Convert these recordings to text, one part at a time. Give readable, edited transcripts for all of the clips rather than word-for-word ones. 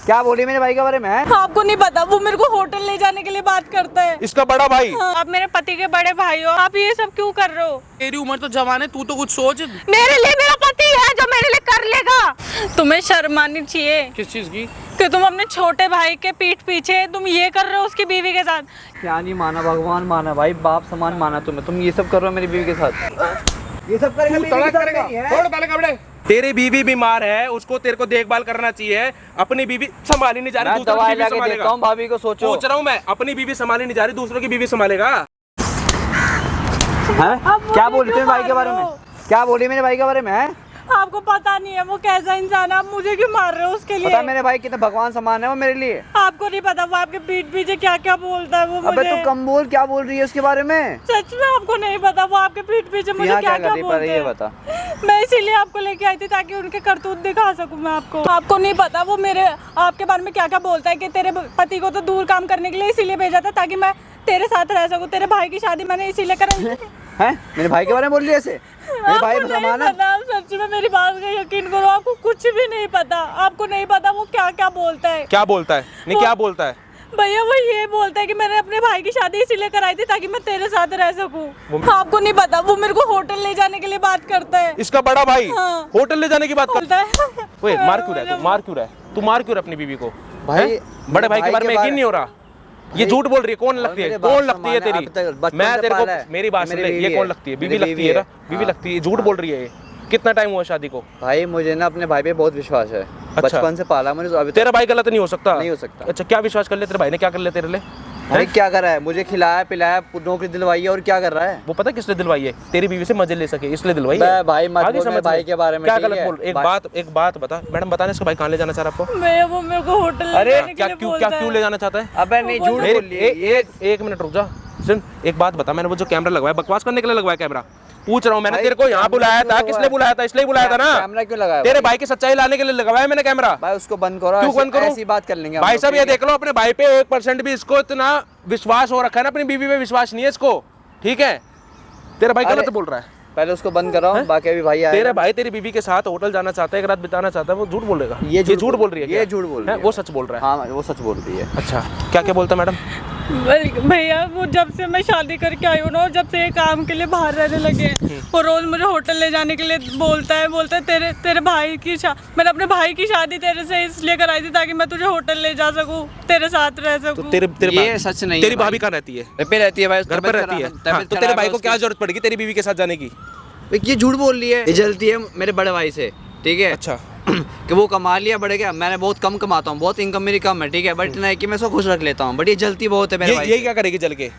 क्या बोली मेरे भाई के बारे में? आपको नहीं पता, वो मेरे को होटल ले जाने के लिए बात करता है। इसका बड़ा भाई। हाँ, आप मेरे पति के बड़े भाई हो, आप ये सब क्यों कर रहे हो? तेरी उम्र तो जवान है, तू तो कुछ सोच। मेरे लिए मेरा पति है जो मेरे लिए कर लेगा। तुम्हें शर्म आनी चाहिए किस चीज की? कि तुम अपने छोटे भाई के पीठ पीछे तुम ये कर रहे हो उसकी बीवी के साथ। क्या नहीं माना, भगवान माना भाई, बाप समान माना तुम्हें। तुम ये सब कर रहे हो मेरी बीवी के साथ। ये सब करेगा बीवी के साथ नहीं है? छोड़ पहले कपड़े। तेरी बीवी बीमार है, उसको तेरे को देखभाल करना चाहिए। अपनी बीवी संभाली नहीं जा रही, दूसरों की बीवी संभालेगा। भाभी को सोचो। सोच रहा हूँ मैं, अपनी बीवी संभाली नहीं जा रही, दूसरों की बीवी संभालेगा। क्या बोल रही भाई के बारे में? क्या बोली मेरे भाई के बारे में? आपको पता नहीं है वो कैसा इंसान है, आप मुझे क्यों मार रहे हो उसके लिए? पता मेरे भाई कितना भगवान समान है वो मेरे लिए। आपको नहीं पता वो आपके पीठ पीछे क्या क्या बोलता है वो मुझे। अबे तू कम बोल, क्या बोल रही है उसके बारे में? सच में आपको नहीं पता वो आपके पीठ पीछे मुझे क्या क्या बोलता है? ये बता। मैं इसीलिए आपको लेके आई थी ताकि उनके करतूत दिखा सकूं मैं आपको। आपको नहीं पता वो मेरे आपके बारे में क्या क्या बोलता है कि तेरे पति को तो दूर काम करने के लिए इसीलिए भेजा था ताकि मैं तेरे साथ रह सकूं। तेरे भाई की शादी मैंने इसीलिए कराई है। मेरे भाई के बारे में बोल रही है ऐसे? मेरे भाई समान है। सच में मेरी बात का यकीन करो, आपको कुछ भी नहीं पता। आपको नहीं पता वो क्या क्या बोलता है। क्या बोलता है? नहीं क्या बोलता है? भैया वो ये बोलता है कि मैंने अपने भाई की शादी इसीलिए कराई थी ताकि मैं तेरे साथ रह सकूं। आपको नहीं पता वो मेरे को होटल ले जाने के लिए बात करता है। इसका बड़ा भाई हाँ। होटल ले जाने की बात बोलता है। ओए मार क्यों रहा है तू? मार क्यों रहा है तू? मार क्यों रहा है अपनी बीवी को? भाई बड़े भाई के बारे में यकीन नहीं हो रहा? ये झूठ बोल रही है। कौन लगती है? कौन लगती है तेरी? मैं तेरे को मेरी बात सुन ले, ये कौन लगती है? बीवी लगती है ना? बीवी लगती है। झूठ बोल रही है ये। कितना टाइम हुआ शादी को? भाई मुझे ना अपने भाई पे बहुत विश्वास है। बचपन से पाला मैंने, अभी तेरा भाई गलत नहीं हो सकता? नहीं हो सकता। अच्छा क्या विश्वास कर ले तेरे भाई ने? क्या कर ले तेरे लिए? अरे क्या कर रहा है? मुझे खिलाया पिलाया, नौकरी दिलवाई है, और क्या कर रहा है? वो पता किसने दिलवाई है? तेरी बीवी से मजे ले सके इसलिए दिलवाई है। भाई मत बोल मेरे भाई के बारे में। क्या गलत बोल? एक बात बता मैडम, बताने इसका भाई कहाँ ले जाना चाह रहा आपको? मैं वो मेरे को होटल अरे क्या क्यों ले जाना चाहता है? अबे नहीं, झूठ बोल रही है। एक मिनट रुक जा, सुन एक बात बता। मैंने वो जो कैमरा लगवाया बकवास करने के लिए लगवाया कैमरा? पूछ रहा हूँ मैंने तेरे को यहाँ बुलाया था, किसने बुलाया था? इसलिए बुलाया था ना। कैमरा क्यों लगाया? तेरे भाई की सच्चाई लाने के लिए लगवाया मैंने कैमरा। भाई उसको बंद करो। क्यों बंद करो? ऐसी बात कर लेंगे भाई साहब ये देख लो, अपने भाई पे 1% भी इसको इतना विश्वास हो रखा है ना, अपनी बीवी पे विश्वास नहीं है इसको। ठीक है, तेरा भाई गलत बोल रहा है। पहले उसको बंद कराओ, बाकी अभी भाई आए। तेरा भाई तेरी बीवी के साथ होटल जाना चाहता है, एक रात बिताना चाहता है, वो झूठ बोलेगा? ये झूठ बोल रही है? ये झूठ बोल रही है। वो सच बोल रहा है? हाँ वो सच बोल रही है। अच्छा क्या क्या बोलता है मैडम? भैया वो जब से मैं शादी करके आई हूँ ना, और जब से ये काम के लिए बाहर रहने लगे हैं, वो रोज मुझे होटल ले जाने के लिए बोलता है तेरे भाई की मैंने अपने भाई की शादी तेरे से इसलिए कराई थी ताकि मैं तुझे होटल ले जा सकूं, तेरे साथ रह सकूं। तो ये सच नहीं। तेरी भाभी कहाँ रहती है? घर पे रहती है भाई, घर पर रहती है। तो तेरे भाई को क्या जरूरत पड़ेगी तेरी बीवी के साथ जाने की? ये झूठ बोल रही है। ये जलती है मेरे बड़े भाई से, ठीक है? अच्छा कि वो कमा लिया बड़े, क्या मैंने बहुत कम कमाता हूँ, बहुत इनकम मेरी कम है, ठीक है, बट इतना है कि मैं इसको खुश रख लेता हूँ। बट ये जलती बहुत है मेरे भाई। ये क्या करेगी जल के?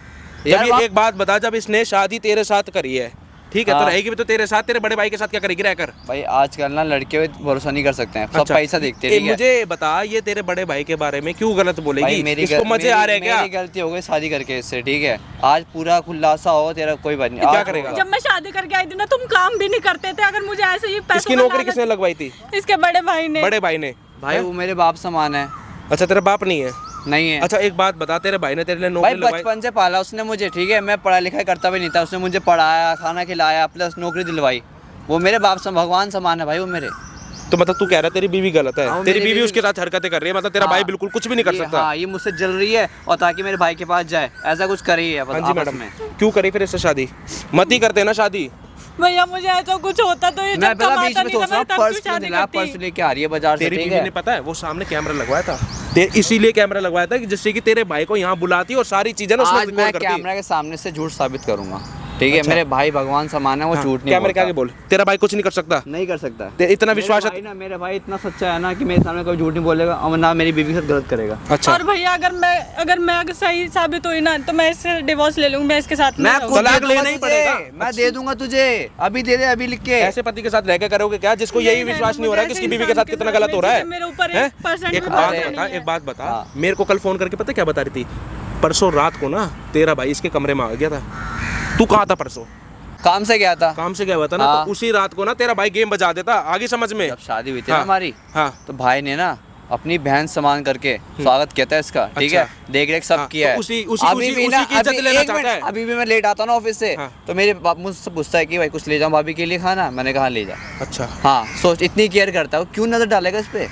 जब एक बात बता, जब इसने शादी तेरे साथ करी है, ठीक है, तो रहेगी भी तो तेरे साथ, तेरे बड़े भाई के साथ क्या करेगी रहकर? भाई आजकल ना लड़के भरोसा नहीं कर सकते हैं, सब पैसा देखते हैं। मुझे बता, ये तेरे बड़े भाई के बारे में क्यों गलत बोलेगी? इसको मजे आ रहे हैं क्या? मेरी गलती हो गई शादी करके इससे, ठीक है? आज पूरा खुलासा हो तेरा, कोई बात नहीं। क्या करेगा? जब मैं शादी करके आई थी ना, तुम काम भी नहीं करते थे। अगर मुझे ऐसे ही पैसों इसकी नौकरी किसने लगवाई थी? इसके बड़े भाई ने। बड़े भाई ने? भाई वो मेरे बाप समान है। अच्छा तेरा बाप नहीं है? नहीं है। अच्छा एक बात बता, तेरे भाई ने तेरे लिए भाई नौकरी लगवाई? बचपन से पाला उसने मुझे, ठीक है? मैं पढ़ाई लिखाई करता भी नहीं था, उसने मुझे पढ़ाया, खाना खिलाया, प्लस नौकरी दिलवाई। वो मेरे बाप से भगवान समान है भाई वो मेरे। तो मतलब तू कह रहा है तेरी बीवी गलत है? तेरी बीवी उसके साथ हरकतें कर रही है, मतलब तेरा भाई बिल्कुल कुछ भी नहीं कर सकता? हाँ, ये मुझसे जल रही है और ताकि मेरे भाई के पास जाए, ऐसा कुछ कर रही है। हाँ जी मैडम, क्यों करी फिर इससे शादी? मत ही करते ना शादी। भैया मुझे ऐसा कुछ होता तो ये मैं जब कमाता बीच में नहीं सोच था रहा मैं हूँ, तब पर्स क्यों क्यों शादी दिला, करती? पर्स लेके आ रही है बाजार से, तेरी ठीक बीवी ने है? पता है वो सामने कैमरा लगवाया था, इसीलिए कैमरा लगवाया था कि जिससे कि तेरे भाई को यहाँ बुलाती और सारी चीजें ना उसमें आज मैं रिकॉर्ड करती। कैमरा के सामने से झूठ साबित करूंगा, ठीक है? मेरे भाई भगवान समान है, वो झूठ नहीं कैमरे के आगे बोल, तेरा भाई कुछ नहीं कर सकता? नहीं कर सकता। इतना विश्वास है? ना मेरा भाई इतना सच्चा है ना कि मेरे सामने कोई झूठ नहीं बोलेगा और ना मेरी बीवी के साथ गलत करेगा। अच्छा और भैया अगर मैं सही साबित हुई ना तो मैं इससे डिवोर्स ले लूंगी, मैं इसके साथ मैं नहीं खुद तलाक दे दूंगा लेना ही तुझे, पड़ेगा। मैं दे दूंगा तुझे, अभी दे दे, अभी लिख के। ऐसे पति के साथ रह के करोगे क्या जिसको यही विश्वास नहीं हो रहा है कि इसकी बीवी के साथ कितना गलत हो रहा है? मेरे ऊपर हैं? 1% एक बात बता, मेरे को कल फोन करके पता क्या बता रही थी? परसों रात को ना तेरा भाई इसके कमरे में आ गया था। तू कहाँ था परसों? काम से गया था। काम से गया हुआ था ना, तो उसी रात को ना तेरा भाई गेम बजा देता, आगे समझ में? जब शादी हुई थी ना हमारी, हाँ, तो भाई ने ना अपनी बहन समान करके स्वागत किया था इसका, ठीक है? देख रेख सब किया है। अभी भी ना, अभी भी मैं लेट आता हूँ ना ऑफिस से, तो मेरे बाप मुझसे पूछता है कि भाई कुछ ले जाऊँ भाभी के लिए खाना, मैंने कहा ले जा। अच्छा हाँ, सोच इतनी केयर करता है, क्यों नजर डालेगा इस पे?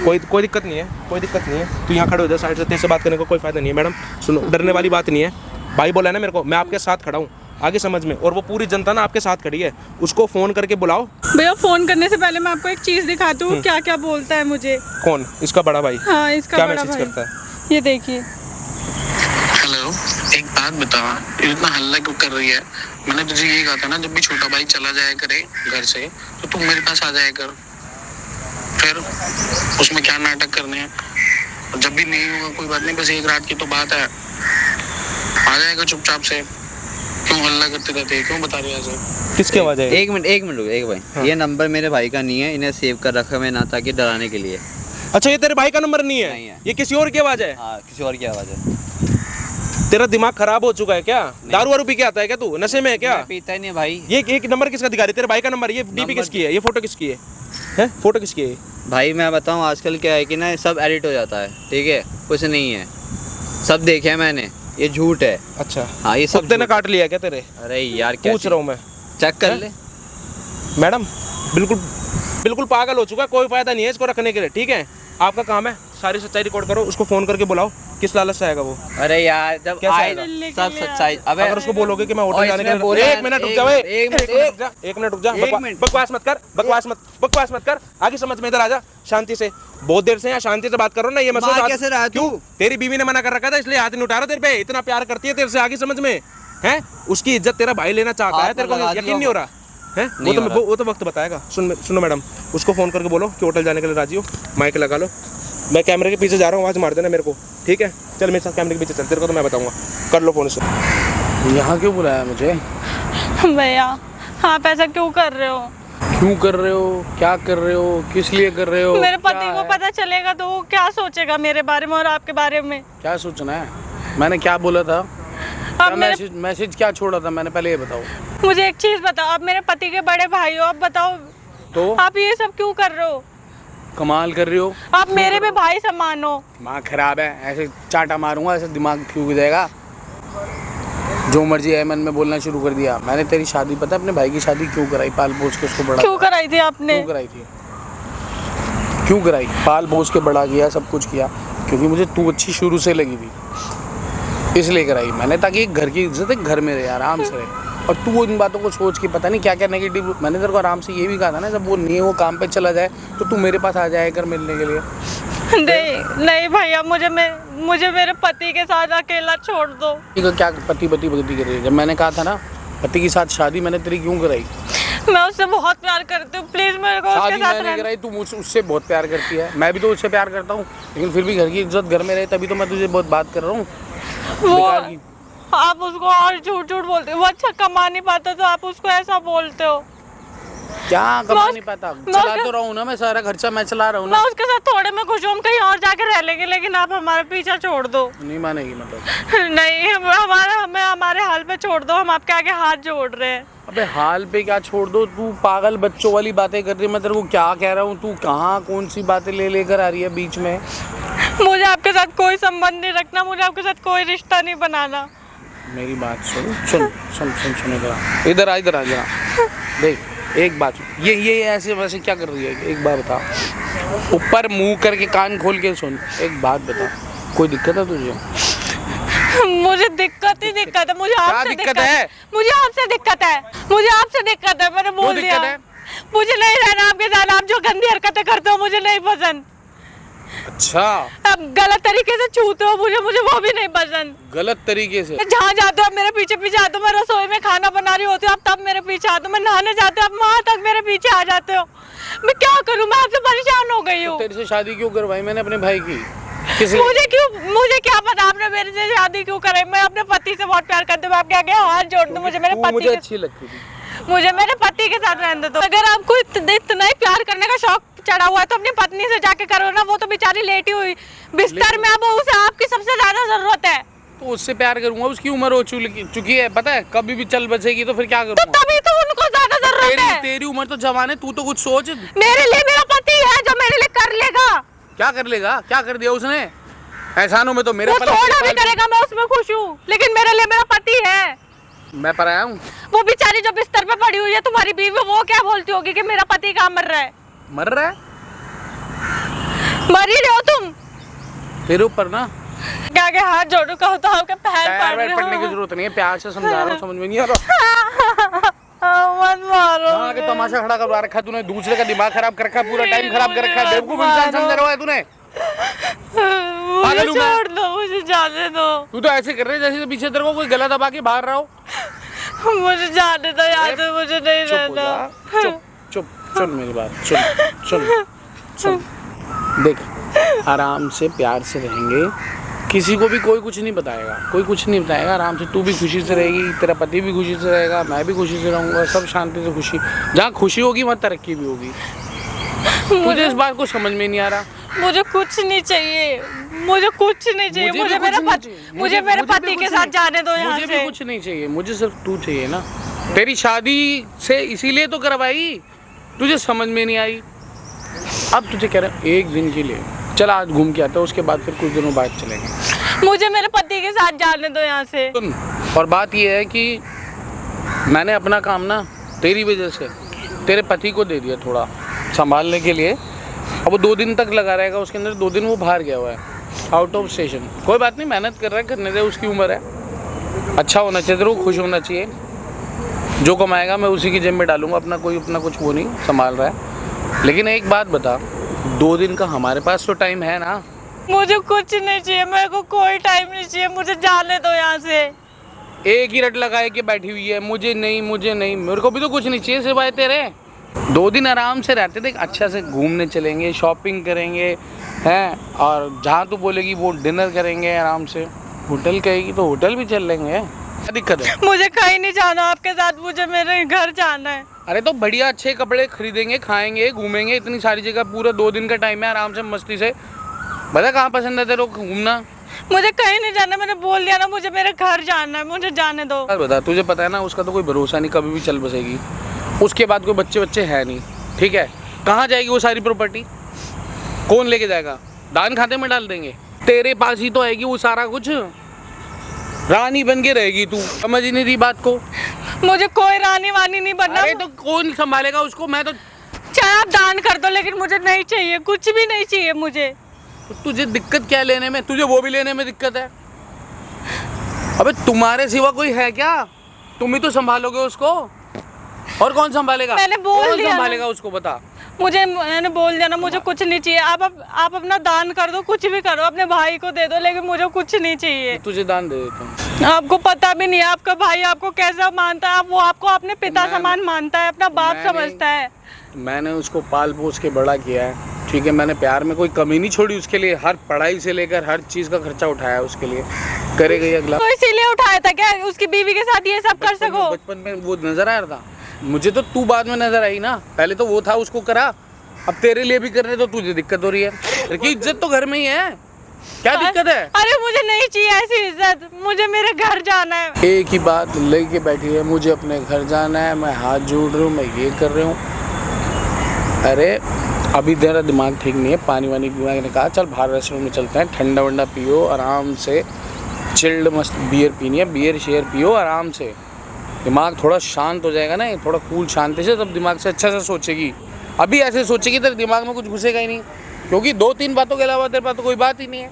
कोई दिक्कत नहीं है, कोई दिक्कत नहीं है। तू यहाँ खड़े हो जा साइड से, तेरे से बात करने का कोई फायदा नहीं है। मैडम सुनो, डरने वाली बात नहीं है। भाई बोला है ना मेरे को, मैं आपके साथ खड़ा हूँ, आगे समझ में। और वो पूरी जनता ना आपके साथ खड़ी है, उसको फ़ोन करके बुलाओ। भैया फ़ोन करने से पहले मैं आपको एक चीज़ दिखाती हूँ, क्या क्या बोलता है मुझे। कौन? इसका बड़ा भाई? हाँ, इसका क्या बड़ा मैसेज भाई करता है? ये देखिए। हेलो, एक बात बता, इतना हल्ला क्यों कर रही है? मैंने तुझे ये कहा था ना, जब भी छोटा भाई चला जाया करे घर से तो तुम मेरे पास आ जाया कर। फिर उसमें क्या नाटक करने हैं? और जब भी नहीं होगा कोई बात नहीं, बस एक रात की तो बात है, आ जाएगा चुपचाप से। क्यों हल्ला करते रहते हैं? क्यों बता रहे हैं? किसकी आवाज़ है? एक मिनट रुको, एक भाई। हाँ। ये नंबर मेरे भाई का नहीं है, इन्हें सेव कर रखा मैं ना, ताकि डराने के लिए। अच्छा, ये तेरे भाई का नंबर नहीं नहीं है, है। ये किसी और की आवाज़ है? हाँ, किसी और की आवाज़ है। तेरा दिमाग खराब हो चुका है क्या? दारू वारू पी के आता है क्या तू? नशे में है क्या? मैं पीता ही नहीं है भाई। ये एक नंबर किसका दिखा रही है? तेरे भाई का नंबर? ये डीपी किसकी है? ये फोटो किसकी है? हैं? फोटो किसकी है? भाई मैं बताऊं, आजकल क्या है कि ना सब एडिट हो जाता है, ठीक है, कुछ नहीं है, सब देखे है मैंने, ये झूठ है। अच्छा, हाँ, ये सब कुत्ते ने झूठ। काट लिया क्या तेरे? अरे यार क्या पूछ रहा हूँ मैं। चेक कर हैं? ले। मैडम बिल्कुल पागल हो चुका है, कोई फायदा नहीं है इसको रखने के लिए, ठीक है? आपका काम है सारी सच्चाई रिकॉर्ड करो, उसको फोन करके बुलाओ। किस लालच से आएगा वो? अरे यार जब कैसे आए आएगा? सब सच्चाई। अबे अगर उसको बोलोगे कि मैं होटल और जाने के इसमें लिए, बोला एक मिनट रुक जा, एक मिनट रुक जा, एक मिनट। बकवास मत कर, बकवास मत कर, आगे समझ में, इधर आ जा शांति से। बहुत देर से यहाँ शांति से बात करो ना, ये मार मसला कैसे रहा है तू? क्यों? तेरी बीवी ने मना कर रखा था, इसलिए हाथ नहीं उठा रहा तेरे पे, इतना प्यार करती है तेरे से, आगे समझ में है। उसकी इज्जत तेरा भाई लेना चाहता है, तेरे को यकीन नहीं हो रहा है? वो तो वक्त बताएगा। सुनो मैडम, उसको फोन करके बोलो कि होटल जाने के लिए राजी हो, माइक लगा लो। मैं कैमरे के पीछे जा रहा हूँ, आवाज़ मार देना मेरे को, ठीक है? चल मेरे साथ कैमरे के पीछे चल, तेरे को तो मैं बताऊंगा। कर लो फोन से। यहाँ क्यों बुलाया मुझे? भैया आप ऐसा क्यों कर रहे हो? क्यों कर रहे हो? क्या कर रहे हो? किस लिए कर रहे हो? मेरे पति को पता चलेगा तो वो क्या सोचेगा मेरे बारे में और आपके बारे में? क्या सोचना है? मैंने क्या बोला था? अब मैसेज क्या छोड़ा था मैंने, पहले ये बताओ। मुझे एक चीज बताओ, आप मेरे पति के बड़े भाई हो, आप बताओ तो आप ये सब क्यों कर रहे हो? कमाल कर रही हो। आप मेरे भी भाई समान हो। दिमाग खराब है, ऐसे चाटा मारूंगा, ऐसे दिमाग ठीक हो जाएगा। जो मर्जी है मन में बोलना शुरू कर दिया। मैंने तेरी शादी, पता है अपने भाई की शादी क्यों कराई? पाल पोस के उसको बड़ा क्यों कराई थी आपने? क्यों कराई थी? क्यों कराई? पाल पोस के बड़ा किया, सब कुछ किया, क्योंकि मुझे तू अच्छी शुरू से लगी थी, इसलिए कराई मैंने, ताकि एक घर की इज्जत है, घर में रहे, आराम से रहे। और तू इन बातों को सोच के पता नहीं क्या क्या नेगेटिव। मैंने तेरे को आराम से ये भी कहा था ना, जब वो नहीं वो काम पे चला जाए तो तू मेरे पास आ जाए कर मिलने के लिए। नहीं भैया, मुझे मेरे पति के साथ अकेला छोड़ दो। क्या पति कर रही है? जब मैंने कहा था ना पति के साथ शादी मैंने तेरी क्यों कराई? मैं उससे बहुत प्यार करती हूँ, प्लीज मेरे को उसके साथ मैंने कराई, तू मुझसे उससे बहुत प्यार करती है, मैं भी तो उससे प्यार करता हूँ, लेकिन फिर भी घर की इज्जत घर में रहे, तभी तो मैं तुझे बहुत बात कर रहा हूँ। आप उसको और झूठ बोलते हो, वो अच्छा कमा नहीं पाता तो आप उसको ऐसा बोलते हो। क्या कमा नहीं पाता? चला तो रहा हूँ ना मैं, सारा खर्चा मैं चला रहा हूँ ना। मैं उसके साथ थोड़े में खुश हूँ, हम कहीं और जाके रह लेंगे, लेकिन आप हमारा पीछा छोड़ दो। नहीं मानेगी मतलब? नहीं, हमें हमारे हाल पे छोड़ दो, हम आपके आगे हाथ जोड़ रहे हैं। अबे हाल पे क्या छोड़ दो? तू पागल बच्चों वाली बातें कर रही है। मैं तेरे को क्या कह रहा हूँ, तू कहाँ कौन सी बातें लेकर आ रही है बीच में? मुझे आपके साथ कोई संबंध नहीं रखना, मुझे आपके साथ कोई रिश्ता नहीं बनाना। मेरी बात सुन इधर आ जरा। देख एक बात, ये ऐसे वैसे क्या कर रही है? एक बात बता, ऊपर मुंह करके कान खोल के सुन। एक बात बता, कोई दिक्कत है तुझे? मुझे दिक्कत ही दिक्कत है। मुझे आपसे दिक्कत है। मुझे आपसे दिक्कत है। मैंने बोल दिया, मुझे नहीं रहना आपके साथ। आप जो गंदी हरकतें करते हो मुझे नहीं पसंद। अच्छा, आप गलत तरीके से छूते हो मुझे वो भी नहीं पसंद। गलत तरीके से? जहाँ जाते हो आप मेरे पीछे आते हो, मैं रसोई में खाना बना रही होती हूँ आप तब मेरे पीछे आते हो, मैं नहाने जाते हो आप वहाँ तक मेरे पीछे आ जाते हो। मैं क्या करूँ? मैं आपसे परेशान हो गई हूँ। तेरे से शादी क्यों करवाई मैंने अपने भाई की? मुझे क्या पता आपने मेरे से शादी क्यों कराई? मैं अपने पति से बहुत प्यार करती हूँ, आपके आगे हाथ जोड़ दूँ। मुझे मेरे पति अच्छी लगती थी, मुझे मेरे पति के साथ रहने दो। अगर आपको इतना ही प्यार करने का शौक चढ़ा हुआ है तो अपनी पत्नी से जाके करो ना। वो तो बेचारी लेटी हुई बिस्तर में, अब उसे आपकी सबसे ज्यादा जरूरत है। तो उससे प्यार करूंगा, उसकी उम्र हो चुकी है, पता है, कभी भी चल बचेगी तो फिर क्या करूंगा? तो तभी तो उनको ज्यादा जरूरत है। तेरी उम्र तो जवान है, तू तो कुछ सोच। मेरे लिए मेरा पति है जो मेरे लिए कर लेगा। क्या कर लेगा? क्या कर दिया उसने? एहसानों में तो मेरा थोड़ा भी करेगा, मैं उसमें खुश हूँ, लेकिन मेरे लिए मेरा पति है। मैं पराया हूँ? वो बेचारी जो बिस्तर पे पड़ी हुई है तुम्हारी बीवी, वो क्या बोलती होगी कि मेरा पति कहाँ मर रहा है? मर रहा है? मर ही रहे हो तुम। तेरे ऊपर ना क्या क्या हाथ जोड़ो, कहो तो आपके पैर पड़ने की जरूरत नहीं है, प्यार से समझा रहा हूँ, समझ में नहीं आ रहा। मत मारो। आगे तमाशा खड़ा करवा रखा है तूने, दूसरे का दिमाग खराब कर रखा है, पूरा टाइम खराब कर रखा है, बेवकूफ इंसान समझ रहा है तूने। मुझे छोड़ दो, मुझे जाने दो। तू तो ऐसे कर रहे है जैसे पीछे तेरे को कोई गला दबा के बाहर रहा हो। मुझे जाने दो यार, तो मुझे नहीं रहना। चुप चुप सुन मेरी बात, सुन देख, आराम से प्यार से रहेंगे, किसी को भी कोई कुछ नहीं बताएगा, कोई कुछ नहीं बताएगा, आराम से तू भी खुशी से रहेगी, तेरा पति भी खुशी से रहेगा, मैं भी खुशी से रहूँगा, सब शांति से खुशी। जहाँ खुशी होगी वहाँ तरक्की भी होगी। मुझे इस बात को समझ में नहीं आ रहा। मुझे कुछ नहीं चाहिए, मुझे कुछ नहीं चाहिए, मुझे मेरे पति के साथ जाने दो यहाँ से। मुझे भी कुछ नहीं चाहिए, मुझे सिर्फ तू चाहिए ना। तेरी शादी से इसीलिए तो करवाई, तुझे समझ में नहीं आई। अब तुझे कह रहा एक दिन के लिए चल आज घूम के आते हैं, उसके बाद फिर कुछ दिनों बाद चलेंगे। मुझे मेरे पति के साथ जाने दो यहाँ से। और बात यह है कि मैंने अपना काम ना तेरी वजह से तेरे पति को दे दिया थोड़ा संभालने के लिए। अब वो 2 दिन तक लगा रहेगा, उसके अंदर 2 दिन वो बाहर गया हुआ है, आउट ऑफ स्टेशन। कोई बात नहीं, मेहनत कर रहा है, करने दे, उसकी उम्र है, अच्छा होना चाहिए, तेरे को खुश होना चाहिए। जो कमाएगा मैं उसी की जेब में डालूंगा, अपना कुछ वो नहीं संभाल रहा है। लेकिन एक बात बता, 2 दिन का हमारे पास तो टाइम है ना। मुझे कुछ नहीं चाहिए, मेरे को कोई टाइम नहीं चाहिए, मुझे जाने दो यहाँ से। एक ही रट लगाए के बैठी हुई है, मुझे नहीं, मेरे को भी तो कुछ नहीं चाहिए सिवाय तेरे। 2 दिन आराम से रहते थे, अच्छा से घूमने चलेंगे, शॉपिंग करेंगे हैं, और जहाँ तू बोलेगी वो डिनर करेंगे आराम से। होटल कहेगी तो होटल भी चल लेंगे, क्या दिक्कत है? मुझे कहीं नहीं जाना आपके साथ, मुझे मेरे घर जाना है। अरे तो बढ़िया अच्छे कपड़े खरीदेंगे, खाएंगे, घूमेंगे, इतनी सारी जगह, पूरा 2 दिन का टाइम है, आराम से मस्ती से। बता कहाँ पसंद है तेरे को घूमना? मुझे कहीं नहीं जाना, मैंने बोल दिया ना, मुझे मेरे घर जाना है, मुझे जाने दो। बता, तुझे पता है ना उसका तो कोई भरोसा नहीं, कभी भी चल बसेगी। उसके बाद कोई बच्चे है नहीं, ठीक है? कहाँ जाएगी वो सारी प्रॉपर्टी? कौन लेके जाएगा? दान खाते में डाल देंगे। तेरे पास ही तो आएगी वो सारा कुछ, रानी बन के रहेगी तू। समझ ही नहीं रही बात को। मुझे कोई रानी वानी नहीं बनना। अरे तो कौन संभालेगा उसको? मैं तो चाहे आप दान कर दो, लेकिन मुझे नहीं चाहिए, कुछ भी नहीं चाहिए मुझे। तो तुझे दिक्कत क्या लेने में? तुझे वो भी लेने में दिक्कत है? अबे तुम्हारे सिवा कोई है क्या? तुम ही तो संभालोगे उसको, और कौन संभालेगा? मैंने बोल दिया, संभालेगा उसको? बता। मैंने बोल दिया ना, मुझे कुछ नहीं चाहिए। आप अपना दान कर दो, कुछ भी करो, अपने भाई को दे दो, लेकिन मुझे कुछ नहीं चाहिए। तुझे दान दे देता हूँ। आपको पता भी नहीं है आपका भाई आपको कैसा मानता है, वो आपको अपने पिता समान मानता है, अपना बाप समझता है। मैंने उसको पाल पोस के बड़ा किया है, ठीक है? मैंने प्यार में कोई कमी नहीं छोड़ी उसके लिए, हर पढ़ाई से लेकर हर चीज़ का खर्चा उठाया उसके लिए। करेगा ये अगला? तो इसीलिए उठाया था क्या, उसकी बीवी के साथ ये सब कर सको? बचपन में वो नजर आ रहा था मुझे, तो तू बाद में नजर आई ना, पहले तो वो था, उसको करा, अब तेरे लिए भी करने तो तुझे दिक्कत हो रही है। तेरी इज्जत तो घर में ही है, क्या दिक्कत है? अरे मुझे नहीं चाहिए ऐसी इज्जत, मुझे मेरे घर जाना है। एक ही बात लेके बैठी है, मुझे अपने घर जाना है, मैं हाथ जोड़ रही हूँ, मैं ये कर रही हूँ। अरे अभी तेरा दिमाग ठीक नहीं है, पानी वानी पीना। ने कहा चल बाहर रेस्टोरेंट में चलते हैं, ठंडा वंडा पियो आराम से, चिल्ड मस्त बियर पीनी है, बियर शेयर पियो आराम से, दिमाग थोड़ा शांत हो जाएगा ना, थोड़ा कूल शांति से, तब दिमाग से अच्छा से सोचेगी। अभी ऐसे सोचेगी तेरे दिमाग में कुछ घुसेगा ही नहीं, क्योंकि 2-3 बातों के अलावा तेरे पास तो कोई बात ही नहीं है।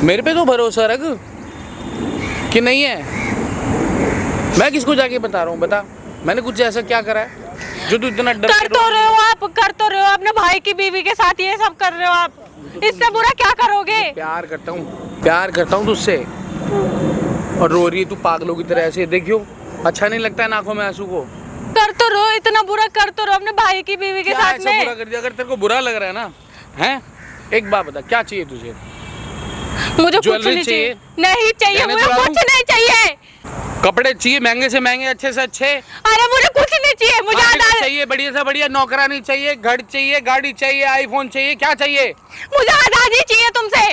मेरे पे तो भरोसा रख कि नहीं है। मैं किसको जाके बता रहा हूँ? बता, मैंने कुछ ऐसा क्या करा है जो तू इतना डर कर तो रहे हो अपने भाई की बीवी के साथ ये सब कर रहे हो आप, इससे बुरा क्या करोगे? प्यार करता हूँ तुझसे, और रो रही है तू पागलों की तरह ऐसे। देखियो अच्छा नहीं लगता है आंखों में आंसू को? कर तो रहो, इतना बुरा कर तो रहो अपने भाई की बीवी के साथ में। बुरा कर दिया? अगर तेरे को बुरा लग रहा है ना, हैं, एक बात बता, क्या चाहिए तुझे? मुझे कुछ नहीं चाहिए, नहीं चाहिए, मुझे कुछ नहीं चाहिए। कपड़े चाहिए महंगे से महंगे, अच्छे से अच्छे? अरे मुझे कुछ नहीं चाहिए, मुझे चाहिए बढ़िया से बढ़िया नौकरानी चाहिए, घर चाहिए, गाड़ी चाहिए, आईफोन चाहिए, क्या चाहिए? मुझे आजादी चाहिए तुमसे,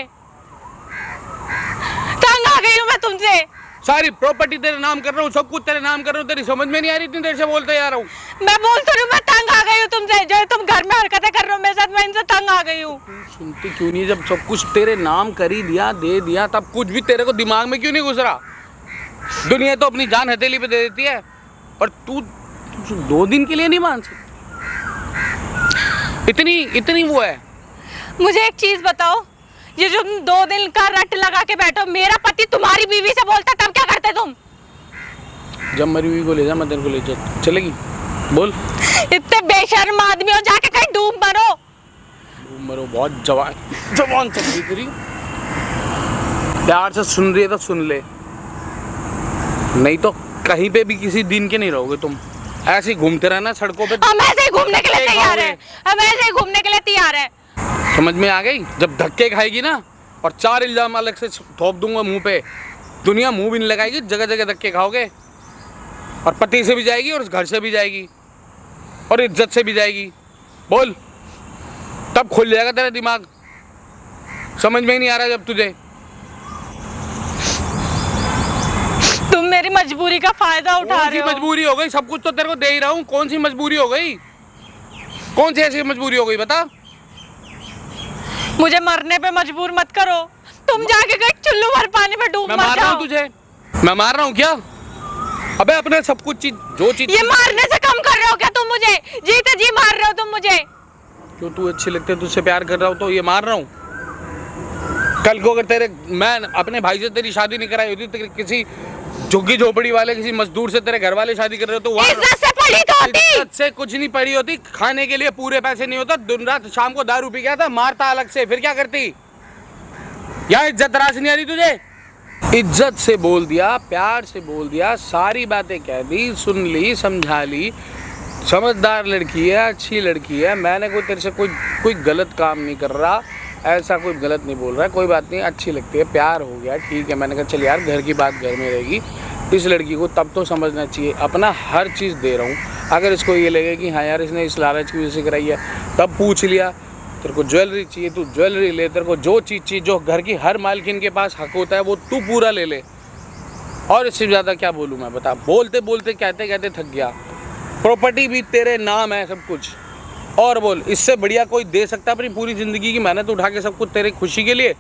तंग आ गई हूँ मैं तुमसे। सारी प्रॉपर्टी तेरे नाम कर रहा हूँ, सब कुछ तेरे नाम कर रहा हूँ, तेरी समझ में नहीं आ रही, इतनी देर से बोलते आ रहा हूँ। मैं बोलती हूँ, मैं तंग आ गई हूँ तुमसे, जो तुम घर में हरकतें कर रहे हो मेरे साथ, मैं इनसे तंग आ गई हूँ। सुनती क्यों नहीं? जब सब कुछ तेरे नाम कर ही दिया, दे दिया, तब कुछ भी तेरे को दिमाग में क्यों नहीं घुस रहा? दुनिया तो अपनी जान हथेली पे दे देती है, और तू 2 दिन के लिए नहीं मान सकती? इतनी वो है। मुझे एक चीज बताओ, ये जो तुम 2 दिन का रट लगा के बैठो, मेरा पति तुम्हारी बीवी से बोलता तब क्या करते तुम? जब मेरी बीवी को ले जा मैं तेरे को ले जा, चलेगी? बोल। इतने बेशर्म आदमी हो, जाके कहीं डूब मरो। डूब मरो, बहुत जवान चल रही तेरी। प्यार से सुन रही है तो सुन ले, नहीं तो कहीं पे भी किसी दिन के नहीं रहोगे तुम। ऐसे ही घूमते रहना सड़कों पे। हम ऐसे ही घूमने के लिए तैयार हैं, हम ऐसे ही घूमने के लिए तैयार हैं। समझ में आ गई? जब धक्के खाएगी ना और 4 इल्जाम अलग से थोप दूंगा मुंह पे, दुनिया मुंह भी नहीं लगाएगी, जगह जगह धक्के खाओगे। और पति से भी जाएगी और घर से भी जाएगी और इज्जत से भी जाएगी। बोल, तब खुल जाएगा तेरा दिमाग। समझ में ही नहीं आ रहा जब तुझे। तुम मेरी मजबूरी का फायदा उठा रहे हो। मजबूरी हो गई? सब कुछ तो तेरे को दे ही रहा हूँ, कौन सी मजबूरी हो गई? कौन सी ऐसी मजबूरी हो गई बता? मुझे मरने पे मजबूर मत करो। तुम जाके कहीं चुल्लू भर पानी में डूब मर जाओ। मैं मार रहा हूँ तुझे? मैं मार रहा हूँ क्या? अबे अपने सब कुछ चीज, जो चीज ये मारने से कम कर रहे हो क्या तुम मुझे? जीते जी मार रहे हो तुम मुझे। क्यों? तू अच्छी लगती है, तुझसे प्यार कर रहा हूँ तो ये मार रहा हूँ? कल को अगर मैं अपने भाई से तेरी शादी नहीं कराई होती, तो किसी झुग्गी झोपड़ी वाले किसी मजदूर से तेरे घर वाले शादी कर रहे हो तो इज्जत से पड़ी तो होती। इज्जत से कुछ नहीं पड़ी होती। खाने के लिए पूरे पैसे नहीं होता, दिन रात शाम को दारू पी गया था, मारता अलग से, फिर क्या करती? यहाँ इज्जत रास नहीं आ रही तुझे? इज्जत से बोल दिया, प्यार से बोल दिया, सारी बातें कह दी, सुन ली, समझा ली। समझदार लड़की है, अच्छी लड़की है। मैंने कोई तेरे से कोई गलत काम नहीं कर रहा, ऐसा कोई गलत नहीं बोल रहा है। कोई बात नहीं, अच्छी लगती है, प्यार हो गया, ठीक है। मैंने कहा चल यार, घर की बात घर में रहेगी। इस लड़की को तब तो समझना चाहिए, अपना हर चीज़ दे रहा हूँ। अगर इसको ये लगे कि हाँ यार इसने इस लालच की वजह से कराई है, तब पूछ लिया। तेरे को ज्वेलरी चाहिए, तू ज्वेलरी ले। तेरे को जो चीज़ चाहिए, जो घर की हर मालकिन के पास हक होता है, वो तू पूरा ले ले। और इससे ज़्यादा क्या बोलूँ मैं, बता? बोलते बोलते कहते कहते थक गया। प्रॉपर्टी भी तेरे नाम है, सब कुछ। और बोल, इससे बढ़िया कोई दे सकता है अपनी पूरी ज़िंदगी की मेहनत उठा के सब कुछ तेरे खुशी के लिए?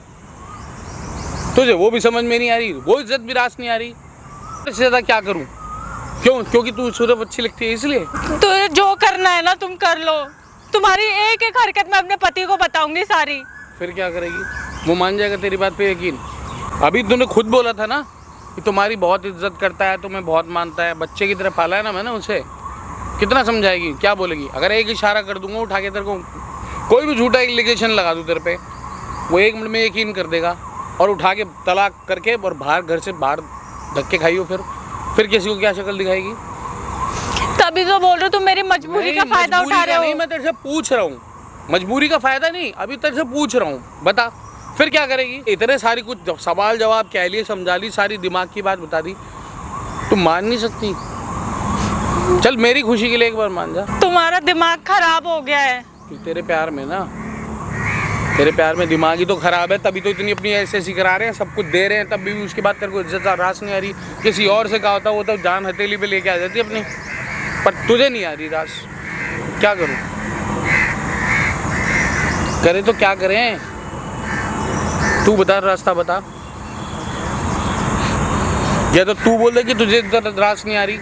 तुझे वो भी समझ में नहीं आ रही, वो इज्जत भी रास नहीं आ रही। इससे ज़्यादा क्या करूँ? क्यों? क्योंकि तू सिर्फ अच्छी लगती है इसलिए? तो जो करना है ना तुम कर लो। तुम्हारी एक एक हरकत मैं अपने पति को बताऊंगी सारी। फिर क्या करेगी? वो मान जाएगा तेरी बात पे यकीन? अभी तूने खुद बोला था ना कि तुम्हारी बहुत इज्जत करता है, तुम्हें बहुत मानता है, बच्चे की तरह पाला है ना मैंने उसे। कितना समझाएगी? क्या बोलेगी? अगर एक इशारा कर दूंगा उठा के तेरे को, कोई भी झूठा एलिगेशन लगा दूँ तेरे पे, वो 1 मिनट में यकीन कर देगा और उठा के तलाक करके और बाहर, घर से बाहर धक्के खाई हो। फिर किसी को क्या शक्ल दिखाएगी? तभी तो बोल रहे हो तुम मेरी मजबूरी का फायदा उठा रहे हो। नहीं, मैं तेरे से पूछ रहा हूँ, मजबूरी का फायदा नहीं, अभी तेरे से पूछ रहा हूँ, बता फिर क्या करेगी? इतने सारी कुछ सवाल जवाब कह लिए, समझा ली, सारी दिमाग की बात बता दी, तुम मान नहीं सकती? चल मेरी खुशी के लिए एक बार मान जा। तुम्हारा दिमाग खराब हो गया है। तेरे प्यार में ना, तेरे प्यार में दिमाग ही तो खराब है, तभी तो इतनी अपनी ऐसी करा रहे हैं, सब कुछ दे रहे हैं, तब भी उसके बाद तेरे को इज्जत रास नहीं आ रही। किसी और से कहा होता वो तो जान हथेली पे लेके आ जाती अपनी, पर तुझे नहीं आ रही रास। क्या करूं? करे तो क्या करें? तू बता, रास्ता बता। या तो तू बोल दे कि तुझे रास नहीं आ रही,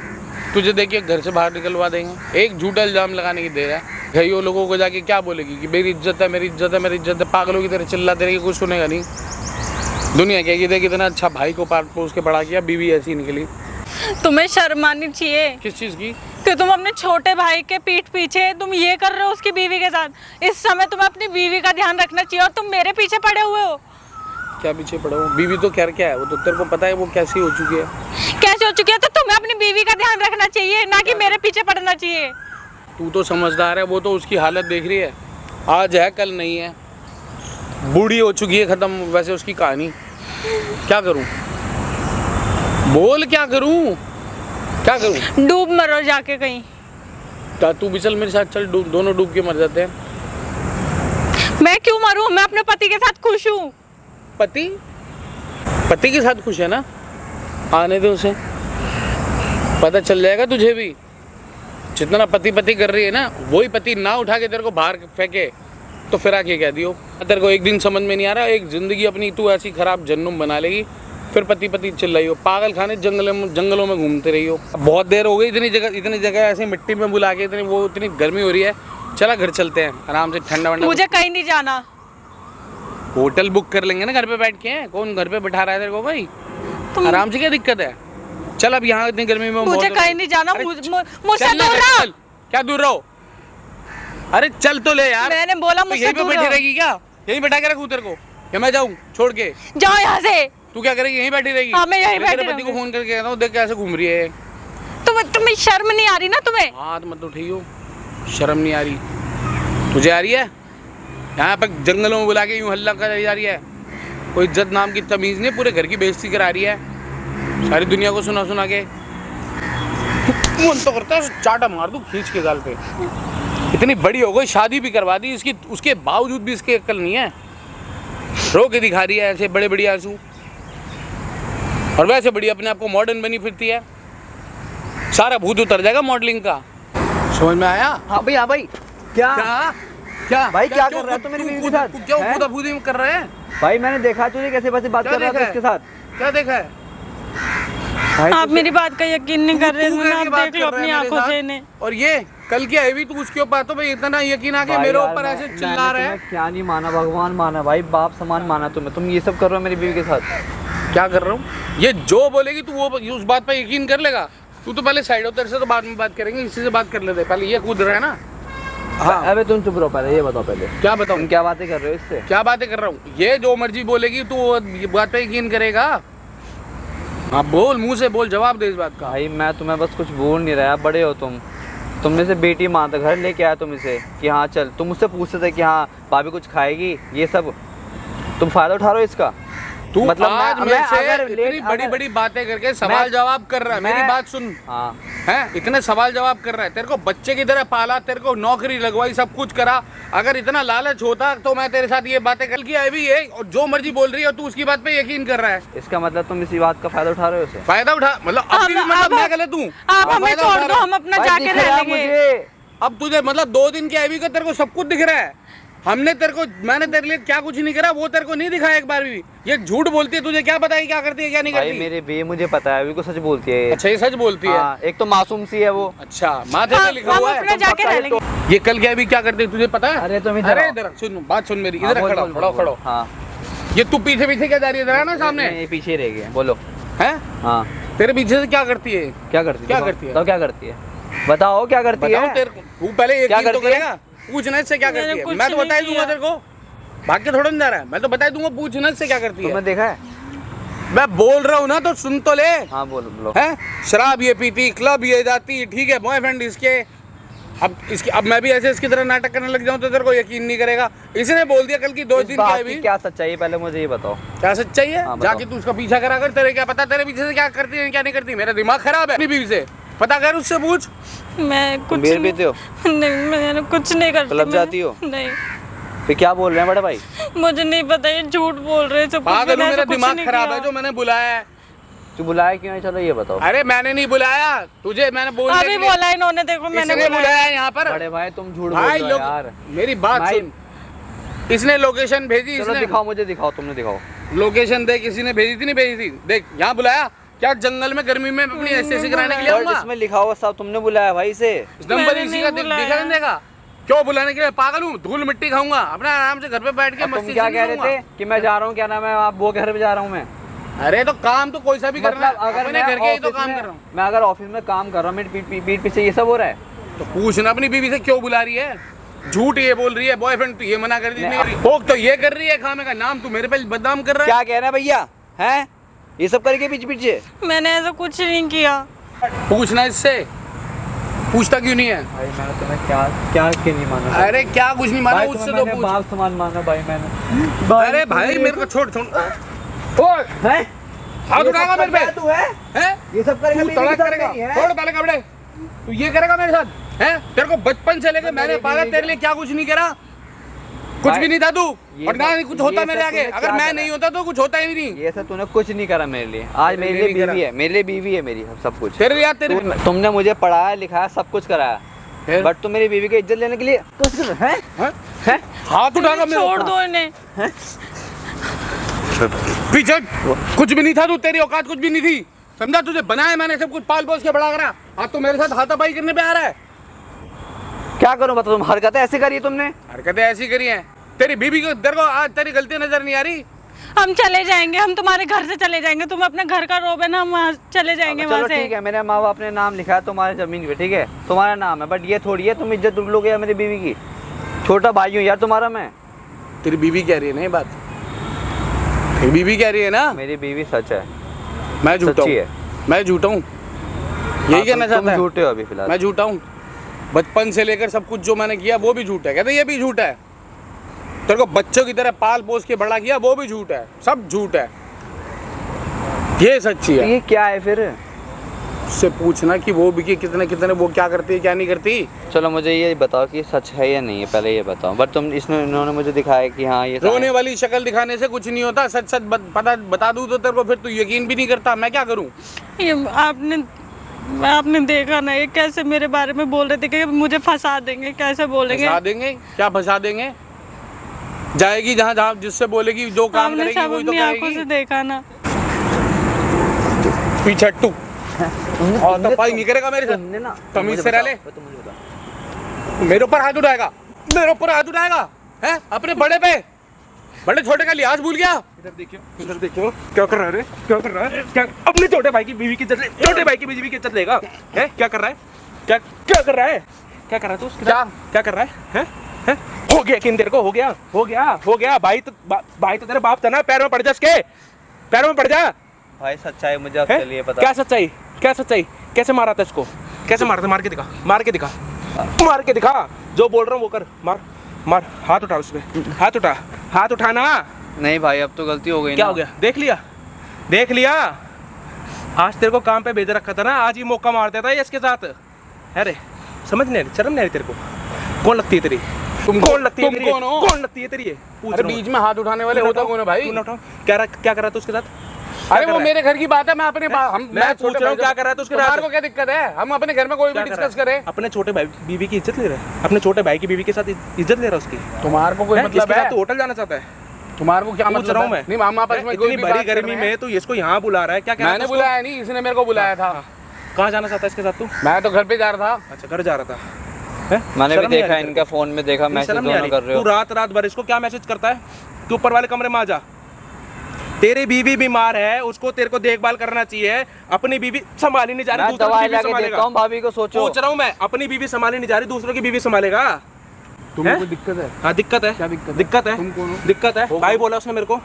तुझे देखिए घर से बाहर निकलवा देंगे। एक झूठा इल्जाम लगाने की दे रहा है। भाई वो लोगों को जाके क्या बोलेगी कि मेरी इज्जत है, मेरी इज्जत है, मेरी इज्जत है। पागलों की तरह चिल्लाते रहेगी, कुछ सुनेगा नहीं। दुनिया कहेगी देख इतना अच्छा भाई को पाल पोस के बड़ा किया, बीवी ऐसी निकली। तुम्हें शर्म आनी चाहिए। किस चीज़ की? कि तुम अपने छोटे भाई के पीठ पीछे तुम ये कर रहे हो उसकी बीवी के साथ। इस समय तुम्हें अपनी बीवी का ध्यान रखना चाहिए और तुम मेरे पीछे पड़े हुए हो। क्या पीछे पड़ा हूँ? बीवी तो क्या है, वो तो तेरे को पता है वो कैसी हो चुकी है। कैसे हो चुकी है? तो तुम्हें अपनी बीवी का ध्यान रखना चाहिए, ना कि मेरे पीछे पड़ना चाहिए। तू तो समझदार है, वो तो उसकी हालत देख रही है, आज है कल नहीं है, बूढ़ी हो चुकी है, खत्म वैसे उसकी कहानी। क्या करूं? बोल क्या करूं? क्या करूं? डूब मरो जाके कहीं। तू भी चल मेरे साथ, चल दोनों डूब के मर जाते हैं। मैं क्यों मरूं? मैं अपने पति के साथ खुश हूँ। पति के साथ खुश है ना? आने दे उसे, पता चल जाएगा तुझे भी। जितना पति पति कर रही है ना, वही पति ना उठा के तेरे को बाहर फेंके तो फिर आके कह दियो। तेरे को एक दिन समझ में नहीं आ रहा, एक जिंदगी अपनी तू ऐसी खराब जन्नुम बना लेगी, फिर पति पति चिल्लाई हो, पागल खाने जंगलों में घूमते रही हो। बहुत देर हो गई, इतनी जगह ऐसे मिट्टी में बुला के, इतनी गर्मी हो रही है। चला घर चलते हैं, आराम से ठंडा वंडा। मुझे कहीं नहीं जाना। होटल बुक कर लेंगे ना घर पे बैठ के। कौन घर पे बैठा रहा है तेरे को भाई? आराम से, क्या दिक्कत है? चल अब यहाँ इतनी गर्मी में मुझे कहीं नहीं जाना, मुझसे दूर रहो। क्या दूर रहो? अरे चल तो ले यार। मैंने बोला मुझसे यहीं पे बैठी रहेगी क्या? यहीं बैठा के रखूं तेरे को या मैं जाऊं छोड़ के? जाओ यहाँ से। तू क्या करेगी? यहीं बैठी रहेगी? हाँ, मैं यहीं बैठी तेरे पति को फोन करके कहता हूँ, देख कैसे घूम रही है। तुम्हें शर्म नहीं आ रही ना तुम्हें? हाँ तो मतलब ठीक हो, शर्म नहीं आ रही तुझे? आ रही है? यहाँ पर जंगलों में बुला के यूं हल्ला कर जा रही है, कोई इज्जत नाम की तमीज़ नहीं, पूरे घर की बेइज्जती करा रही है सारी दुनिया को सुना सुना के। मन तो करता है चाटा मार दूं खींच के गाल पे। इतनी बड़ी हो गई, शादी भी करवा दी इसकी, उसके बावजूद भी इसकी अक्ल नहीं है। रो के दिखा रही है ऐसे बड़े बड़ी आंसू, और वैसे बड़ी अपने आप को मॉडर्न बनी फिरती है। सारा भूत उतर जाएगा मॉडलिंग का। समझ में आया? हाँ भाई, हाँ भाई। क्या क्या भाई क्या कर रहा है? तो मेरी बीवी के साथ क्यों कूदा-फूदी कर रहे हैं? भाई मैंने देखा तुझे कैसे बात कर रहा था उसके साथ। क्या देखा है? आप मेरी बात का यकीन नहीं कर रहे हैं, आप देख लो अपनी आंखों से इन्हें। और ये कल की आई भी तू उसके ऊपर, तो भाई इतना यकीन आ गया मेरे ऊपर ऐसे चिल्ला रहे हैं। क्या नहीं माना, भगवान माना भाई, बाप समान माना तुम्हें। तुम ये सब कर रहे हो मेरी बीवी के साथ। क्या कर रहा हूँ? ये जो बोलेगी तू वो उस बात पर यकीन कर लेगा। तू तो पहले साइड हो, तेरे से तो बाद में बात करेंगे, इसी से बात कर लेते। पहले ये कूद रहा है ना। हाँ अबे तुम चुप रहो, पहले ये बताओ पहले क्या बताऊँ? तुम क्या बातें कर रहे हो इससे? क्या बातें कर रहा हूँ? ये जो मर्जी बोलेगी तू वो बात पे यकीन करेगा? हाँ बोल, मुंह से बोल, जवाब दे इस बात का। भाई मैं तुम्हें बस कुछ बोल नहीं रहा, बड़े हो तुमने से बेटी माँ था, घर लेके आया तुम इसे कि हाँ चल। तुम मुझसे पूछते थे कि हाँ भाभी कुछ खाएगी, ये सब तुम फायदा उठा रहे हो इसका। तू मतलब आज मैं मेरे से अगर इतनी बड़ी बड़ी बातें करके सवाल जवाब कर रहा है। मेरी बात सुन। हाँ हैं, इतने सवाल जवाब कर रहा है। तेरे को बच्चे की तरह पाला, तेरे को नौकरी लगवाई, सब कुछ करा। अगर इतना लालच होता तो मैं तेरे साथ ये बातें कल की आई भी है, और जो मर्जी बोल रही है तू उसकी बात पे यकीन कर रहा है। इसका मतलब तुम इसी बात का फायदा उठा रहे हो उसे? फायदा उठा मतलब मतलब मैं गलत हूँ? आप हमें छोड़ दो, हम अपना जाके रह लेंगे। अब तुझे मतलब 2 दिन की आई का तेरे को सब कुछ दिख रहा है। मैंने तेरे लिए क्या कुछ नहीं करा, वो तेरे को नहीं दिखा एक बार भी। ये झूठ बोलती है, तुझे क्या पता है क्या करती है क्या नहीं करती? भाई मेरे बे मुझे पता है, अभी को सच बोलती है। अच्छा ये सच बोलती है? एक तो मासूम सी है वो। अच्छा माथे पे लिखा हुआ है। जाके रह लेंगे। ये कल क्या अभी क्या करती है तुझे पता है? अरे तुम इधर सुन, बात सुन मेरी, इधर खड़ो। हाँ ये तू पीछे पीछे क्या जा रही है ना सामने? ये पीछे रह गए, बोलो। हैं? हाँ तेरे पीछे से क्या करती है? क्या करती है? तो क्या करती है? बताओ क्या करती है? तेरे को तू पहले यकीन तो करेगा। पूछना इससे क्या करती है? मैं तो बता ही दूंगा तेरे को, भाग के थोड़ा नहीं जा रहा है। मैं तो बता दूंगा, पूछना इससे क्या करती है। तुमने देखा है? मैं बोल रहा हूँ ना तो सुन तो ले। हाँ बोलो। हैं? शराब ये पीती, क्लब ये जाती, ठीक है, बॉयफ्रेंड इसके। अब मैं भी ऐसे इसकी तरह नाटक करने लग जाऊँ तो तेरे को यकीन नहीं करेगा। इसने बोल दिया कल की 2 दिन की क्या सच्चाई है पहले मुझे ये बताओ। क्या सच्चाई है? हाँ, जाके तू उसका पीछा करा कर। तेरे क्या पता तेरे पीछे से क्या करती है क्या नहीं करती? मेरा दिमाग खराब है। अपनी बीवी से पता कर, उससे पूछ। मैं कुछ नहीं पीते हो? नहीं, मैं कुछ नहीं करती। क्लब जाती हो? नहीं। फिर क्या बोल रहे हैं बड़े भाई? मुझे नहीं पता, ये झूठ बोल रहे हैं सब कुछ। पागल हूँ, मेरा दिमाग खराब है जो मैंने बुलाया है। तू बुलाया क्यों है? चलो ये बताओ। अरे मैंने नहीं बुलाया तुझे, मैंने बोला अभी बोला इन्होंने, देखो मैंने बुलाया यहाँ पर। बड़े भाई तुम झूठ बोल रहे हो यार। मेरी बात सुन, इसने लोकेशन भेजी। चलो दिखाओ, मुझे दिखाओ, तुमने दिखाओ लोकेशन। देख किसी ने भेजी थी नहीं भेजी थी? देख यहाँ बुलाया क्या? जंगल में गर्मी में अपनी ऐसे कराने के लिए आऊंगा? इसमें लिखा हुआ सब तुमने बुलाया भाई से। इस नंबर इसी का दिखा नहीं देगा? क्यों बुलाने के लिए? पागल हूँ? धूल मिट्टी खाऊंगा अपने आराम से घर पे बैठ के। तुम क्या कह रहे थे कि मैं जा रहा हूँ, क्या नाम है, आप वो घर पे जा रहा हूँ मैं? अरे तो काम तो कोई सा भी करना है। अगर अपने घर के ही तो काम कर रहा हूँ मैं। अगर ऑफिस में काम कर रहा हूँ, मेरी पीठ पीछे ये सब हो रहा है तो पूछना अपनी बीवी से क्यों बुला रही है। झूठ ये बोल रही है, बॉयफ्रेंड तो ये मना कर दी, भोग तो ये कर रही है, खाने का नाम तू मेरे पे बदनाम कर रहा है। क्या कह रहे हैं भैया? हैं ये सब करके पीछे पीछे? मैंने ऐसा कुछ नहीं किया। पूछना इससे, पूछता क्यों नहीं है? भाई मैंने तुम्हें क्या नहीं माना? अरे क्या कुछ नहीं माना, उससे तो पूछ। बाप समान माना भाई मैंने। अरे भाई मेरे को छोड़ हैं? हाथ उठाएगा मेरे पे? तू है? ये सब करेगा? छोड़ पहले कपड़े। तू ये करेगा मेरे साथ? हैं? तेरे को बचपन से लेकर मैंने पाला, तेरे लिए क्या कुछ नहीं करा? कुछ भी नहीं था तू, और ना कुछ होता मेरे आगे। अगर मैं नहीं होता तो कुछ होता ही नहीं। ये सब तूने कुछ नहीं करा मेरे लिए। आज मेरे लिए बीवी है, मेरे लिए बीवी है मेरी, सब कुछ तेरे लिए। तेरे तुमने मुझे पढ़ाया लिखाया सब कुछ कराया, बट तुम मेरी बीवी की इज्जत लेने के लिए हाथ उठाएगा मेरे? छोड़ दो इन्हें। पीछे कुछ भी नहीं था तू, तेरी औकात कुछ भी नहीं थी, समझा? तुझे बनाया मैंने, सब कुछ पाल पोस के बड़ा करा। आज तो मेरे साथ हाथापाई करने पे आ रहा है। क्या करूं बता? तुम हरकतें ऐसी करी तुमने? हरकतें ऐसी करी हैं तेरी बीबी को तेरे को आज तेरी गलती नजर नहीं आ रही? हम चले जाएंगे, हम तुम्हारे घर से चले जाएंगे, तुम अपने घर का रोब है ना, हम वहाँ चले जाएंगे वहाँ चलो से। ठीक है, मेरे माँ बाप ने नाम लिखा है तुम्हारे जमीन पे, ठीक है तुम्हारा नाम है, बट ये थोड़ी है तुम इज्जत लोगे यार मेरी बीवी की। छोटा भाई हूँ यार तुम्हारा मैं। तेरी बीवी कह रही है ना ये बात, तेरी बीवी कह रही है ना मेरी बीवी सच है, मैं झूठा सच्ची है। हूँ, मैं झूठा हूँ, यही हाँ, कहना तुम चाहता है? झूठे हो अभी फिलहाल। मैं झूठा हूँ, बचपन से लेकर सब कुछ जो मैंने किया वो भी झूठ है, कहते ये भी झूठ है। तेरे को बच्चों की तरह पाल पोस के बड़ा किया वो भी झूठ है, सब झूठ है, ये सच्ची है। ये क्या है फिर? उससे पूछना कि वो भी कितने कितने वो क्या करती है क्या नहीं करती। चलो मुझे ये बताओ कि सच है या नहीं है, पहले ये बताओ। बट तुम इन्होंने मुझे दिखाया कि हाँ ये रोने वाली शक्ल दिखाने से कुछ नहीं होता, सच सच बता दूं तो तेरे को फिर तू यकीन भी नहीं करता, मैं क्या करूं? ये आपने देखा ना ये कैसे मेरे बारे में बोल रहे थे कि मुझे फंसा देंगे, कैसे बोलेंगे? फंसा देंगे? क्या फंसा देंगे? जाएगी जहाँ जहाँ जिससे बोलेगी जो काम हमने करेगी सब वही तो अपनी आंखों से करेगी। देखा ना। पीछे तू और तपाई नहीं करेगा मेरे से, तुमने ना तमीज से रह ले। तुम मुझे बताओ। मेरे ऊपर हाथ उठाएगा, मेरे ऊपर हाथ उठाएगा है? अपने बड़े पे, बड़े छोटे का लिहाज भूल गया। इधर देखियो क्या कर रहा है रे, क्या कर रहा है? क्या अपने छोटे भाई की बीवी की इज्जत, छोटे भाई की बीवी की इज्जत लेगा? है क्या कर रहा है? क्या क्या कर रहा है? क्या कर रहा है तू उसके साथ? क्या कर रहा है? हैं? हो गया किन तेरे को, हो गया भाई तो तेरे बाप था ना, पैर में पड़ जा, इसके पैरों में पड़ जा। भाई सच्चाई मुझे अब हैं? चलिए पता। क्या सच्चाई, क्या सच्चाई? कैसे मारा था इसको, कैसे मारा था? मार के दिखा, मार के दिखा, मार के दिखा। जो बोल रहा हूँ वो कर, मार मार, हाथ उठा उसपे, हाथ उठाना। नहीं भाई अब तो गलती हो गई। क्या ना। हो गया? देख लिया आज तेरे को काम पे भेज रखा था ना, आज ही मौका मार देता है इसके साथ। अरे समझ नहीं, शर्म नहीं आ रही तेरे को? कौन लगती है तेरी? तुम कौन लगती है तुम तेरी? कौन हो? कौन लगती है तेरी? पूछ अरे रहा हूँ। बीच में हाथ उठाने वाले होता कौन है भाई? तू ना उठाओ। क्या कर रहा था उसके साथ? अरे वो मेरे घर की बात है, मैं अपने मैं पूछ रहा हूँ क्या कर रहा था उसके साथ? तुम्हारे को क्या दिक्कत है? हम अपने घर में कोई भी क्या कर डिस्कस रहा है? करें। अपने छोटे भाई बीवी की इज्जत ले रहा है, अपने छोटे भाई की बीवी के साथ इज्जत ले रहा है उसकी। तुम्हारे को कोई हैं? मतलब इसके साथ है? तू होटल जाना चाहता है? तुम्हारे को क्या पूछ मतलब रहा हूँ है? मैं। नहीं हम आपस में कोई इतनी भी बड़ी बात कर गर्मी रहे हैं। में तू इसको यहाँ बुला रहा है, क्या कह रहा है? मैंने बुलाया नहीं, इसने मेरे को बुलाया था। कहाँ जाना चाहता है इसके साथ तू? मैं तो घर पे जा रहा था। अच्छा घर जा रहा था। हैं? मैंने भी शर्म नहीं आ देखा रही इनका फोन में देखा, तेरे को? मैसेज शर्म नहीं आ दोनों रही? कर रहे हो। तू रात भर इसको क्या मैसेज करता है? तू ऊपर वाले कमरे में आ जा। तेरी बीवी बीमार है, उसको तेरे को देखभाल करना चाहिए। अपनी बीवी संभाली नहीं जा रही, मैं दूसरों की दवाई बीवी लाके देता संभालेगा। हूँ भाभी को, सोचो। पूछ रहा हूँ मैं, अपनी बीवी संभाली नहीं जा रही, दूसरों की बीवी संभालेगा? तुम्हें हैं? कोई दिक्कत है? हाँ दिक्कत है। क्या दिक्कत है? दिक्कत है। तुम कौन हो? दिक्कत है। भाई बोला उसने मेरे को,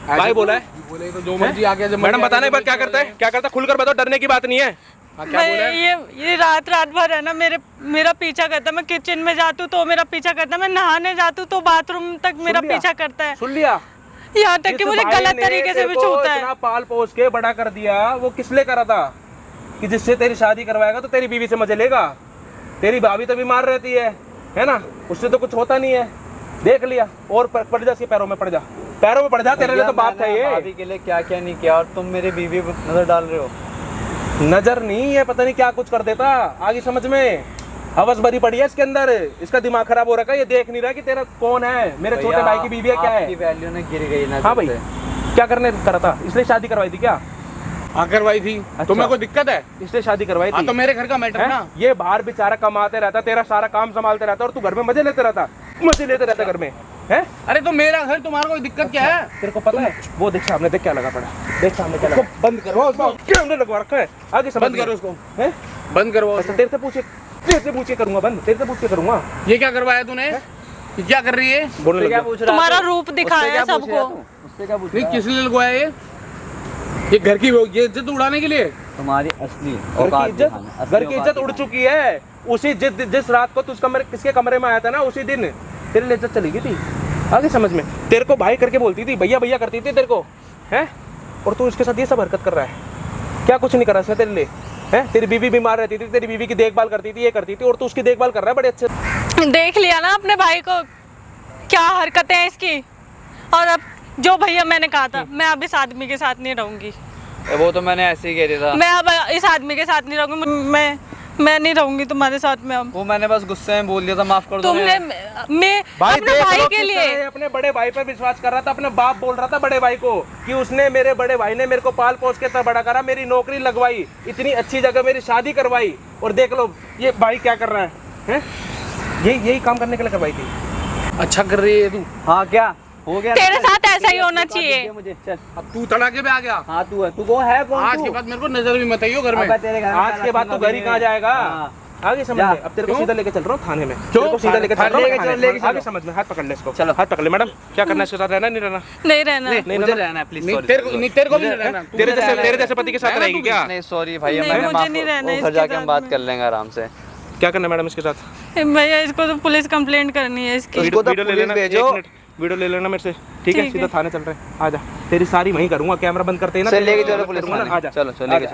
भाई बोला है। बोले तो जो मर्जी आके जब मैडम बताना एक बार क्या करता है, क्या करता है? खुलकर बताओ, डरने की बात नहीं है। हाँ, क्या बोला है? ये रात भर है ना मेरा पीछा करता है। मैं किचन में जाती हूँ तो मेरा पीछा करता है, मैं नहाने जाती हूँ तो बाथरूम तक मेरा लिया? पीछा करता है, सुन लिया? यहाँ तक कि जिस मुझे भाई गलत ने तरीके से तेरे भी को छूता है। इतना पाल पोस के बड़ा कर दिया, वो किस लिए करा था? कि जिससे तेरी शादी करवाएगा तो तेरी बीवी से मजे लेगा। तेरी भाभी तो बीमार रहती है ना? उससे तो कुछ होता नहीं है। देख लिया, और पड़ जा इसके पैरों में, पड़ जा, पैरों में पड़ जा। तेरे लिए तो बाप था ये। भाभी के लिए क्या क्या नहीं किया और तुम मेरी बीवी पर नजर डाल रहे हो। नजर नहीं है, पता नहीं क्या कुछ कर देता आगे समझ में। हवस भरी पड़ी है इसके अंदर, इसका दिमाग खराब हो रखा है। ये देख नहीं रहा कि तेरा कौन है, मेरे छोटे भाई की बीवी है क्या आपकी है। वैल्यू ने गिर गई ना। हाँ भाई, क्या करने करा था? इसलिए शादी करवाई थी क्या? हाँ करवाई थी। तुम्हें कोई दिक्कत है? इसलिए शादी करवाई हाँ थी। तो मेरे घर का मैटर हैं? ना। ये बाहर बेचारा कमाते रहता, तेरा सारा काम संभालते रहता, और तू घर में मजे लेते रहता, मजे लेते रहता घर में। हैं? अरे तो मेरा घर, तुम्हारा कोई दिक्कत क्या है? तेरे को पता है वो देख सामने, देख क्या लगा पड़ा, देख सामने क्या लगा। बंद करो उसको, कैमरे लगवा रखा है आगे, बंद करो उसको, हैं? बंद करो। अच्छा तेरे से पूछे करूंगा बंद, तेरे से पूछ के करूंगा। ये क्या करवाया तूने? ये क्या कर रही है? बोलने लग क्या गया। पूछ रहा है? तुम्हारा रूप दिखाया है सबको। उससे क्या पूछ नहीं रहा है? किस लिए लगवाया ये घर की ये इज्जत उड़ाने के लिए? तुम्हारी असली घर औकात की इज्जत, दिखाना, असली घर की औकात इज्जत उड़ दिखाना। चुकी है। उसी जिस रात को तू किसके कमरे में आया था ना, उसी दिन तेरी इज्जत चली गई थी आगे समझ में। तेरे को भाई करके बोलती थी, भैया भैया करती थी तेरे को, हैं? और तू इसके साथ ये सब हरकत कर रहा है। क्या कुछ नहीं करा इसने तेरे लिए, हैं? तेरी बीवी बीमार रहती थी, तेरी बीवी की देखभाल करती थी, ये करती थी, और तू उसकी देखभाल कर रहा है बड़े अच्छे। देख लिया ना अपने भाई को, क्या हरकतें हैं इसकी। और अब जो भैया मैंने कहा था, मैं अब इस आदमी के साथ नहीं रहूंगी। वो तो मैंने ऐसे ही कह दिया था। मैं अब इस आदमी के साथ नहीं रहूंगी। मैं नहीं रहूंगी तुम्हारे साथ में अब। वो मैंने बस गुस्से में बोल दिया था, माफ कर दो। तुमने मैं अपने देख भाई लो के किस लिए तरह अपने बड़े भाई पर विश्वास कर रहा था। अपने बाप बोल रहा था बड़े भाई को कि उसने, मेरे बड़े भाई ने मेरे को पाल पोस के तब बड़ा करा, मेरी नौकरी लगवाई, इतनी अच्छी जगह मेरी शादी करवाई, और देख लो ये भाई क्या कर रहा है, हैं? यही काम करने के लिए करवाई थी। अच्छा कर रही है तू। हाँ क्या हो गया? तेरे साथ ऐसा ही होना चाहिए। मुझे चल। अब तू तड़ाके पे आ गया। हाँ तू है, तू वो है कौन? आज के बाद मेरे को नजर भी मत आइयो घर में। अबे तेरे घर में आज के बाद तू घर ही कहाँ जाएगा? आगे समझ में। अब तेरे को सीधा लेके चल रहा हूँ थाने में। तेरे को सीधा लेके चल रहा हूँ थाने में। आगे समझ में। हाथ पकड़ ले इसको। चलो। हाथ पकड़ ले। मैडम क्या करना है इसके साथ? रहना नहीं रहना? नहीं रहना। नहीं मुझे रहना। रहना है प्लीज। नहीं तेरे को भी नहीं रहना। तेरे जैसे पति के साथ रहेगी क्या? नहीं सॉरी भाई, नहीं, मैंने मुझे माफ, नहीं रहना वो घर इसके जाके हम साथ बात में। कर लेंगे आराम से। क्या करना है मैडम इसके साथ? भैया इसको तो पुलिस कंप्लेंट करनी है इसकी। इसको तो वीडियो ले पुलिस लेना। भेजो। एक मिनट, वीडियो ले लेना मेरे से। ठीक है, ठीक सीधा है। थाने चल रहे हैं। आजा, तेरी सारी वहीं करूंगा। कैमरा बंद करते ही ना चल लेके तेरे को चलो पुलिस करूंगा ना। थाने। आजा चलो चलो लेके चलो।